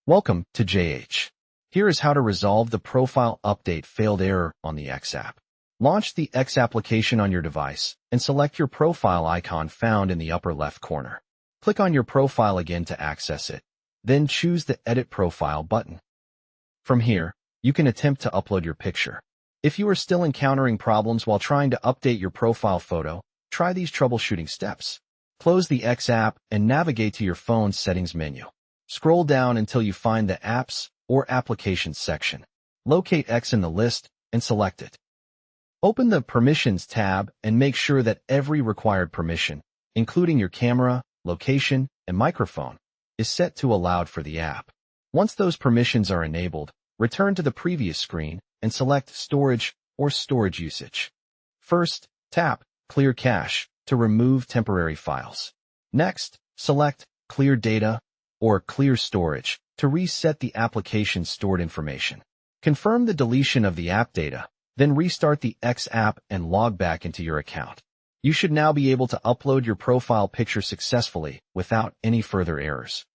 Welcome to JH. Here is how to resolve the profile update failed error on the X app. Launch the X application on your device and select your profile icon found in the upper left corner. Click on your profile again to access it. Then choose the Edit Profile button. From here, you can attempt to upload your picture. If you are still encountering problems while trying to update your profile photo, try these troubleshooting steps. Close the X app and navigate to your phone's settings menu. Scroll down until you find the Apps or Applications section. Locate X in the list and select it. Open the Permissions tab and make sure that every required permission, including your camera, location, and microphone, is set to allowed for the app. Once those permissions are enabled, return to the previous screen and select Storage or Storage Usage. First, tap Clear Cache to remove temporary files. Next, select Clear Data or Clear Storage to reset the application's stored information. Confirm the deletion of the app data, then restart the X app and log back into your account. You should now be able to upload your profile picture successfully without any further errors.